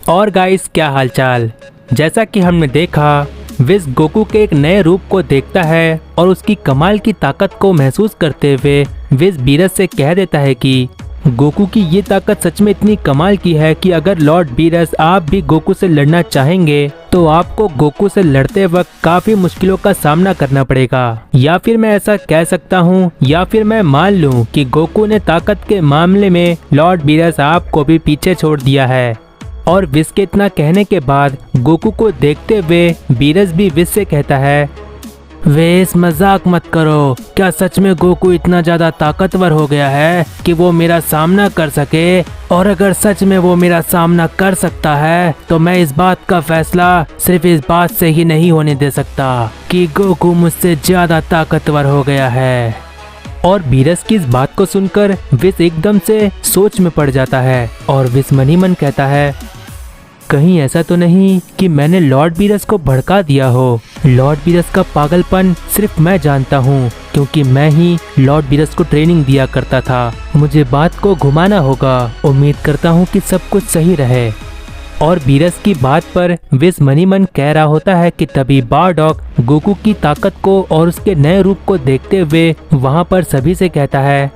और गाइस, क्या हालचाल। जैसा कि हमने देखा, विस गोकू के एक नए रूप को देखता है और उसकी कमाल की ताकत को महसूस करते हुए विस बीरस से कह देता है कि गोकू की ये ताकत सच में इतनी कमाल की है कि अगर लॉर्ड बीरस आप भी गोकू से लड़ना चाहेंगे तो आपको गोकू से लड़ते वक्त काफी मुश्किलों का सामना करना पड़ेगा। या फिर मैं ऐसा कह सकता हूँ, या फिर मैं मान लूँ कि गोकू ने ताकत के मामले में लॉर्ड बीरस आपको भी पीछे छोड़ दिया है। और विस के इतना कहने के बाद गोकू को देखते हुए बीरस भी विस से कहता है, विस मजाक मत करो, क्या सच में गोकू इतना ज्यादा ताकतवर हो गया है कि वो मेरा सामना कर सके? और अगर सच में वो मेरा सामना कर सकता है तो मैं इस बात का फैसला सिर्फ इस बात से ही नहीं होने दे सकता कि गोकू मुझसे ज्यादा ताकतवर हो गया है। और बीरस की इस बात को सुनकर विस एकदम से सोच में पड़ जाता है और विस मन ही मन कहता है, कहीं ऐसा तो नहीं कि मैंने लॉर्ड बीरस को भड़का दिया हो। लॉर्ड बीरस का पागलपन सिर्फ मैं जानता हूँ, क्योंकि मैं ही लॉर्ड बीरस को ट्रेनिंग दिया करता था। मुझे बात को घुमाना होगा। उम्मीद करता हूँ कि सब कुछ सही रहे। और बीरस की बात पर विस मनी मन कह रहा होता है कि तभी बारडॉग गोकू की ताकत को और उसके नए रूप को देखते हुए वहाँ पर सभी से कहता है,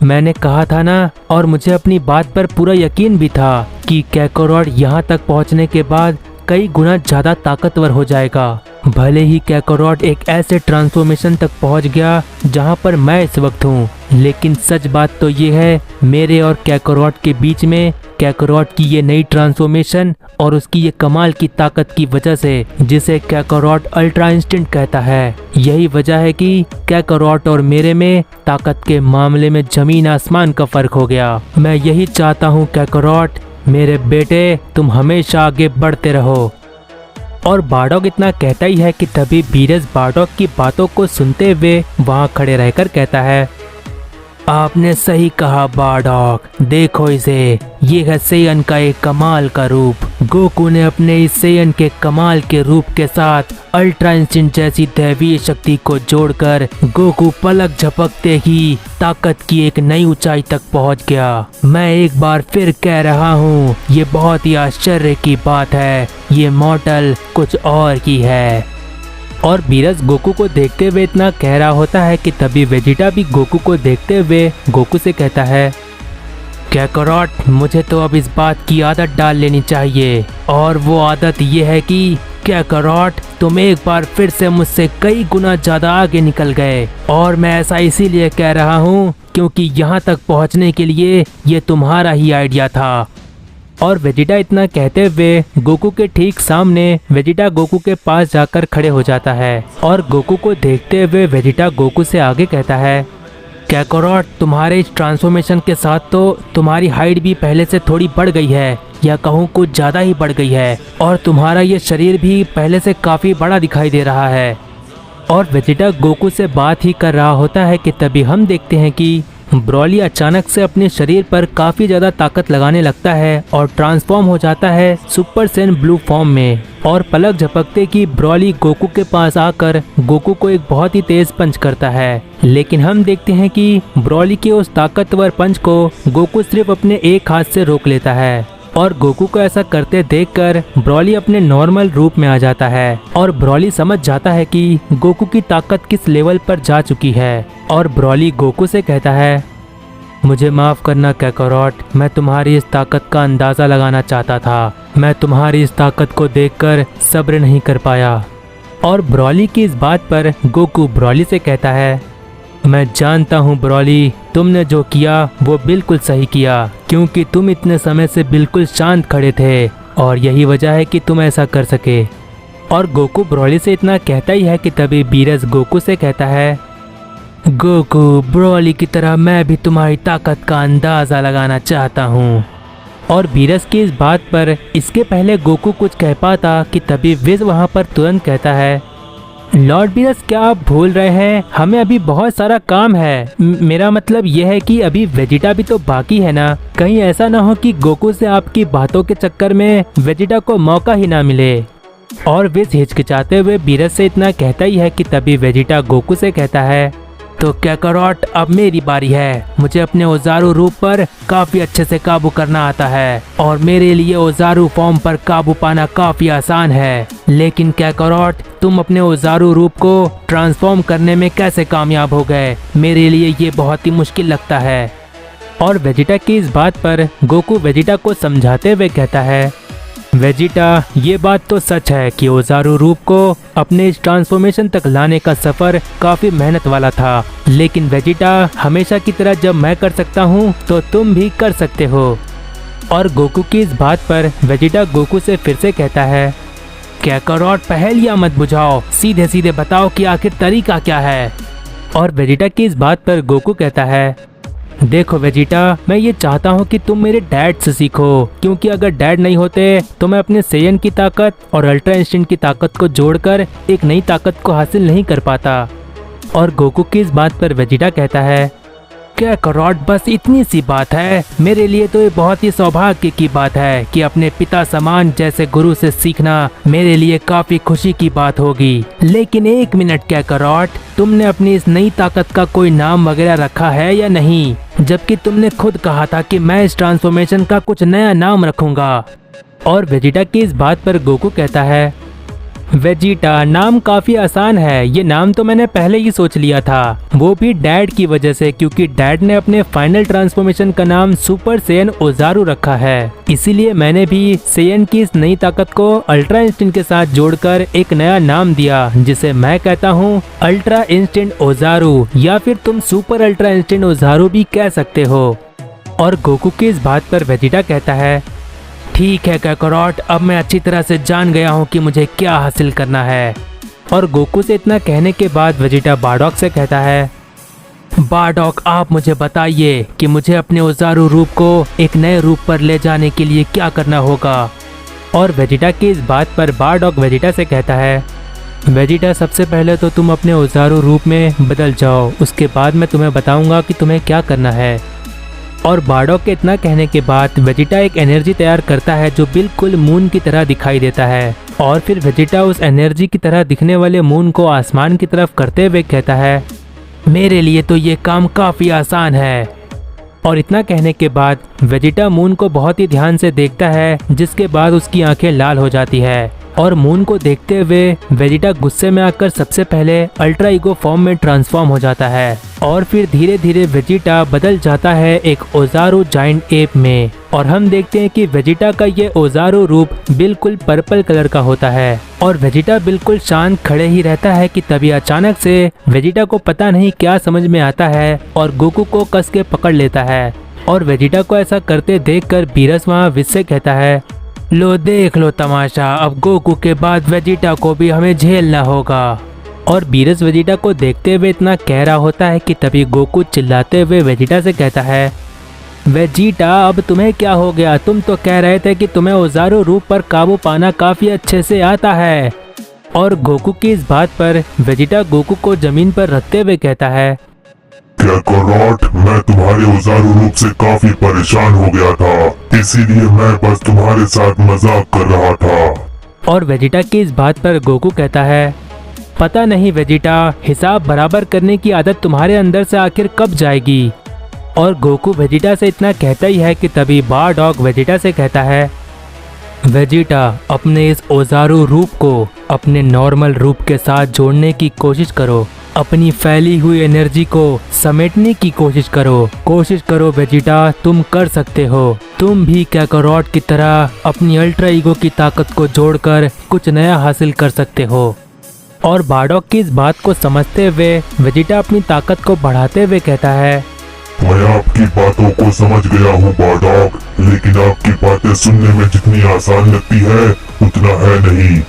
मैंने कहा था ना, और मुझे अपनी बात पर पूरा यकीन भी था कि कैकारोट यहाँ तक पहुँचने के बाद कई गुना ज्यादा ताकतवर हो जाएगा। भले ही कैकारोट एक ऐसे ट्रांसफॉर्मेशन तक पहुँच गया जहाँ पर मैं इस वक्त हूँ, लेकिन सच बात तो ये है, मेरे और कैकारोट के बीच में कैकारोट की ये नई ट्रांसफॉर्मेशन और उसकी ये कमाल की ताकत की वजह से, जिसे कैकारोट अल्ट्रा इंस्टेंट कहता है, यही वजह है कि कैकारोट और मेरे में ताकत के मामले में जमीन आसमान का फर्क हो गया। मैं यही चाहता हूँ कैकारोट, मेरे बेटे, तुम हमेशा आगे बढ़ते रहो। और बारडॉग इतना कहता ही है कि तभी बीरस बारडॉग की बातों को सुनते हुए वहाँ खड़े रहकर कहता है, आपने सही कहा बारडॉग, देखो इसे, ये है सेयन का एक कमाल का रूप। गोकू ने अपने इस सेयन के कमाल के रूप के साथ अल्ट्रा इंस्टेंट जैसी दैवीय शक्ति को जोड़कर गोकू पलक झपकते ही ताकत की एक नई ऊंचाई तक पहुंच गया। मैं एक बार फिर कह रहा हूँ, ये बहुत ही आश्चर्य की बात है, ये मॉडल कुछ और की है। और बीरस गोकू को देखते हुए इतना कह रहा होता है कि तभी वेजिटा भी गोकू को देखते हुए गोकू से कहता है, कैकारोट, मुझे तो अब इस बात की आदत डाल लेनी चाहिए, और वो आदत ये है कि कैकारोट, तुम एक बार फिर से मुझसे कई गुना ज्यादा आगे निकल गए। और मैं ऐसा इसीलिए कह रहा हूँ क्योंकि यहाँ तक पहुँचने के लिए ये तुम्हारा ही आइडिया था। और वेजिटा इतना कहते हुए गोकू के ठीक सामने वेजिटा गोकू के पास जाकर खड़े हो जाता है। और गोकू को देखते हुए वेजिटा गोकू से आगे कहता है, कैकारोट, तुम्हारे इस ट्रांसफॉर्मेशन के साथ तो तुम्हारी हाइट भी पहले से थोड़ी बढ़ गई है, या कहूँ कुछ ज़्यादा ही बढ़ गई है, और तुम्हारा ये शरीर भी पहले से काफ़ी बड़ा दिखाई दे रहा है। और वेजिटा गोकू से बात ही कर रहा होता है कि तभी हम देखते हैं कि ब्रॉली अचानक से अपने शरीर पर काफी ज्यादा ताकत लगाने लगता है और ट्रांसफॉर्म हो जाता है सुपर सैयन ब्लू फॉर्म में। और पलक झपकते कि ब्रॉली गोकू के पास आकर गोकू को एक बहुत ही तेज पंच करता है, लेकिन हम देखते हैं कि ब्रॉली के उस ताकतवर पंच को गोकू सिर्फ अपने एक हाथ से रोक लेता है। और गोकू को ऐसा करते देखकर ब्रॉली अपने नॉर्मल रूप में आ जाता है। और ब्रॉली समझ जाता है कि गोकू की ताकत किस लेवल पर जा चुकी है। और ब्रॉली गोकू से कहता है, मुझे माफ़ करना कैकारोट, मैं तुम्हारी इस ताकत का अंदाज़ा लगाना चाहता था, मैं तुम्हारी इस ताकत को देखकर सब्र नहीं कर पाया। और ब्रॉली की इस बात पर गोकू ब्रॉली से कहता है, मैं जानता हूँ ब्रॉली, तुमने जो किया वो बिल्कुल सही किया, क्योंकि तुम इतने समय से बिल्कुल शांत खड़े थे और यही वजह है कि तुम ऐसा कर सके। और गोकू ब्रॉली से इतना कहता ही है कि तभी बीरस गोकू से कहता है, गोकू, ब्रॉली की तरह मैं भी तुम्हारी ताकत का अंदाज़ा लगाना चाहता हूँ। और बीरस की इस बात पर इसके पहले गोकू कुछ कह पाता कि तभी विस वहाँ पर तुरंत कहता है, लॉर्ड बीरस, क्या आप भूल रहे हैं, हमें अभी बहुत सारा काम है। मेरा मतलब यह है कि अभी वेजिटा भी तो बाकी है ना, कहीं ऐसा ना हो कि गोकू से आपकी बातों के चक्कर में वेजिटा को मौका ही ना मिले। और विस हिचकिचाते हुए बीरस से इतना कहता ही है कि तभी वेजिटा गोकू से कहता है, तो काकारोट अब मेरी बारी है। मुझे अपने ओजारू रूप पर काफी अच्छे से काबू करना आता है और मेरे लिए ओजारू फॉर्म पर काबू पाना काफी आसान है। लेकिन काकारोट, तुम अपने ओजारू रूप को ट्रांसफॉर्म करने में कैसे कामयाब हो गए? मेरे लिए ये बहुत ही मुश्किल लगता है। और वेजिटा की इस बात पर गोकू वेजिटा को समझाते हुए कहता है, वेजिटा, ये बात तो सच है कि ओजारू रूप को अपने इस ट्रांसफॉर्मेशन तक लाने का सफर काफी मेहनत वाला था, लेकिन वेजिटा, हमेशा की तरह जब मैं कर सकता हूँ तो तुम भी कर सकते हो। और गोकू की इस बात पर वेजिटा गोकू से फिर से कहता है, काकारोट, पहेलियां मत बुझाओ, सीधे सीधे बताओ कि आखिर तरीका क्या है। और वेजिटा की इस बात पर गोकू कहता है, देखो वेजिटा, मैं ये चाहता हूँ कि तुम मेरे डैड से सीखो, क्योंकि अगर डैड नहीं होते तो मैं अपने सेयन की ताकत और अल्ट्रा इंस्टिंक्ट की ताकत को जोड़कर एक नई ताकत को हासिल नहीं कर पाता। और गोकू की इस बात पर वेजिटा कहता है, काकारोट, बस इतनी सी बात है। मेरे लिए तो ये बहुत ही सौभाग्य की बात है कि अपने पिता समान जैसे गुरु से सीखना मेरे लिए काफी खुशी की बात होगी। लेकिन एक मिनट काकारोट, तुमने अपनी इस नई ताकत का कोई नाम वगैरह रखा है या नहीं? जबकि तुमने खुद कहा था कि मैं इस ट्रांसफॉर्मेशन का कुछ नया नाम रखूंगा। और वेजिटा की इस बात पर गोकू कहता है, वेजिटा, नाम काफी आसान है। ये नाम तो मैंने पहले ही सोच लिया था, वो भी डैड की वजह से, क्योंकि डैड ने अपने फाइनल ट्रांसफॉर्मेशन का नाम सुपर सेयन ओजारू रखा है। इसीलिए मैंने भी सेयन की इस नई ताकत को अल्ट्रा इंस्टिंक्ट के साथ जोड़कर एक नया नाम दिया, जिसे मैं कहता हूँ अल्ट्रा इंस्टिंक्ट ओजारू, या फिर तुम सुपर अल्ट्रा इंस्टिंक्ट ओजारू भी कह सकते हो। और गोकू की इस बात पर वेजिटा कहता है, ठीक है काकारोट, अब मैं अच्छी तरह से जान गया हूँ कि मुझे क्या हासिल करना है। और गोकू से इतना कहने के बाद वेजिटा बारडॉक से कहता है, बारडॉक, आप मुझे बताइए कि मुझे अपने ओजारू रूप को एक नए रूप पर ले जाने के लिए क्या करना होगा। और वेजिटा की इस बात पर बारडॉक वेजिटा से कहता है, वेजिटा, सबसे पहले तो तुम अपने ओजारू रूप में बदल जाओ, उसके बाद मैं तुम्हें बताऊंगा कि तुम्हें क्या करना है। और बारडॉक के इतना कहने के बाद वेजिटा एक एनर्जी तैयार करता है जो बिल्कुल मून की तरह दिखाई देता है। और फिर वेजिटा उस एनर्जी की तरह दिखने वाले मून को आसमान की तरफ करते हुए कहता है, मेरे लिए तो ये काम काफी आसान है। और इतना कहने के बाद वेजिटा मून को बहुत ही ध्यान से देखता है, जिसके बाद उसकी आंखें लाल हो जाती है। और मून को देखते हुए वेजिटा गुस्से में आकर सबसे पहले अल्ट्रा ईगो फॉर्म में ट्रांसफॉर्म हो जाता है। और फिर धीरे धीरे वेजिटा बदल जाता है एक ओजारू जायंट एप में। और हम देखते हैं कि वेजिटा का ये ओजारू रूप बिल्कुल पर्पल कलर का होता है। और वेजिटा बिल्कुल शांत खड़े ही रहता है कि तभी अचानक से वेजिटा को पता नहीं क्या समझ में आता है और गोकू को कस के पकड़ लेता है। और वेजिटा को ऐसा करते देखकर बीरस वहाँ विज से कहता है, लो देख लो तमाशा, अब गोकू के बाद वेजिटा को भी हमें झेलना होगा। और बीरस वेजिटा को देखते हुए इतना कह रहा होता है कि तभी गोकू चिल्लाते हुए वेजिटा से कहता है, वेजिटा, अब तुम्हें क्या हो गया? तुम तो कह रहे थे कि तुम्हें ओजारू रूप पर काबू पाना काफी अच्छे से आता है। और गोकू की इस बात पर वेजिटा गोकू को जमीन पर रखते हुए कहता है, काकारोट, मैं तुम्हारे ओजारू रूप से काफी परेशान हो गया था, इसीलिए मैं बस तुम्हारे साथ मजाक कर रहा था। और वेजिटा की इस बात पर गोकू कहता है, पता नहीं वेजिटा, हिसाब बराबर करने की आदत तुम्हारे अंदर से आखिर कब जाएगी। और गोकू वेजिटा से इतना कहता ही है कि तभी बारडॉक वेजिटा से कहता है, वेजिटा, अपने इस ओजारू रूप को अपने नॉर्मल रूप के साथ जोड़ने की कोशिश करो, अपनी फैली हुई एनर्जी को समेटने की कोशिश करो वेजिटा, तुम कर सकते हो। तुम भी काकारोट की तरह अपनी अल्ट्रा ईगो की ताकत को जोड़कर कुछ नया हासिल कर सकते हो। और बारडॉक की इस बात को समझते हुए वेजिटा अपनी ताकत को बढ़ाते हुए कहता है, मैं आपकी बातों को समझ गया हूँ बारडॉक, लेकिन आपकी बातें सुनने में जितनी आसान लगती है उतना है नहीं।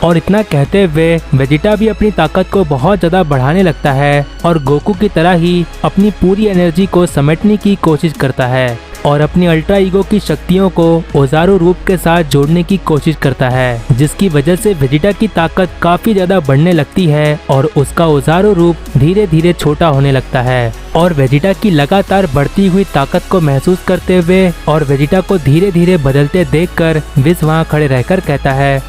और इतना कहते हुए वेजिटा भी अपनी ताकत को बहुत ज़्यादा बढ़ाने लगता है और गोकू की तरह ही अपनी पूरी एनर्जी को समेटने की कोशिश करता है और अपनी अल्ट्रा ईगो की शक्तियों को ओजारू रूप के साथ जोड़ने की कोशिश करता है, जिसकी वजह से वेजिटा की ताकत काफ़ी ज़्यादा बढ़ने लगती है और उसका ओजारू रूप धीरे धीरे छोटा होने लगता है। और वेजिटा की लगातार बढ़ती हुई ताकत को महसूस करते हुए और वेजिटा को धीरे धीरे बदलते देखकर विज वहाँ खड़े रहकर कहता है,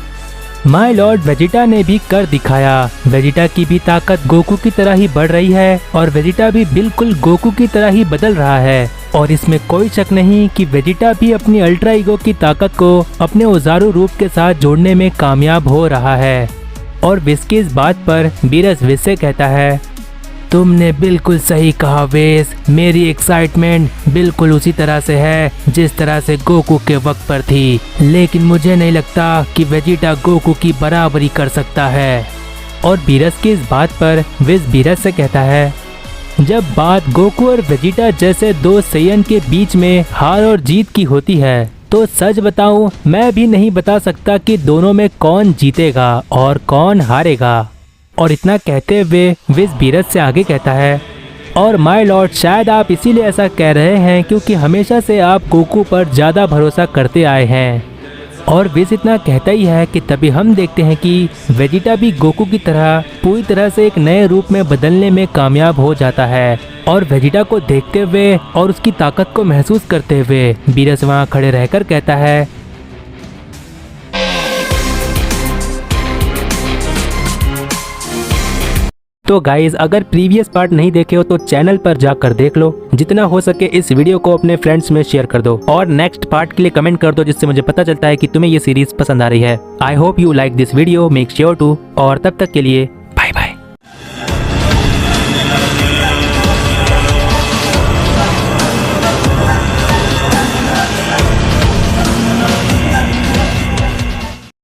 माय लॉर्ड वेजिटा ने भी कर दिखाया। वेजिटा की भी ताकत गोकू की तरह ही बढ़ रही है और वेजिटा भी बिल्कुल गोकू की तरह ही बदल रहा है और इसमें कोई शक नहीं कि वेजिटा भी अपनी अल्ट्रा ईगो की ताकत को अपने ओजारू रूप के साथ जोड़ने में कामयाब हो रहा है। और विस की इस बात पर बीरस विस से कहता है, तुमने बिल्कुल सही कहा वेस, मेरी एक्साइटमेंट बिल्कुल उसी तरह से है जिस तरह से गोकू के वक्त पर थी, लेकिन मुझे नहीं लगता कि वेजिटा गोकू की बराबरी कर सकता है। और बीरस की इस बात पर विस बीरस से कहता है, जब बात गोकू और वेजिटा जैसे दो सैयन के बीच में हार और जीत की होती है तो सच बताऊं मैं भी नहीं बता सकता कि दोनों में कौन जीतेगा और कौन हारेगा। और इतना कहते हुए विस बीरस से आगे कहता है, और माय लॉर्ड शायद आप इसीलिए ऐसा कह रहे हैं क्योंकि हमेशा से आप गोकू पर ज़्यादा भरोसा करते आए हैं। और विस इतना कहता ही है कि तभी हम देखते हैं कि वेजिटा भी गोकू की तरह पूरी तरह से एक नए रूप में बदलने में कामयाब हो जाता है। और वेजिटा को देखते हुए और उसकी ताकत को महसूस करते हुए बीरस वहाँ खड़े रहकर कहता है, तो गाइज अगर प्रीवियस पार्ट नहीं देखे हो तो चैनल पर जाकर देख लो। जितना हो सके इस वीडियो को अपने फ्रेंड्स में शेयर कर दो और नेक्स्ट पार्ट के लिए कमेंट कर दो, जिससे मुझे पता चलता है कि तुम्हें ये सीरीज पसंद आ रही है। I hope you like this video, make sure to. और तब तक के लिए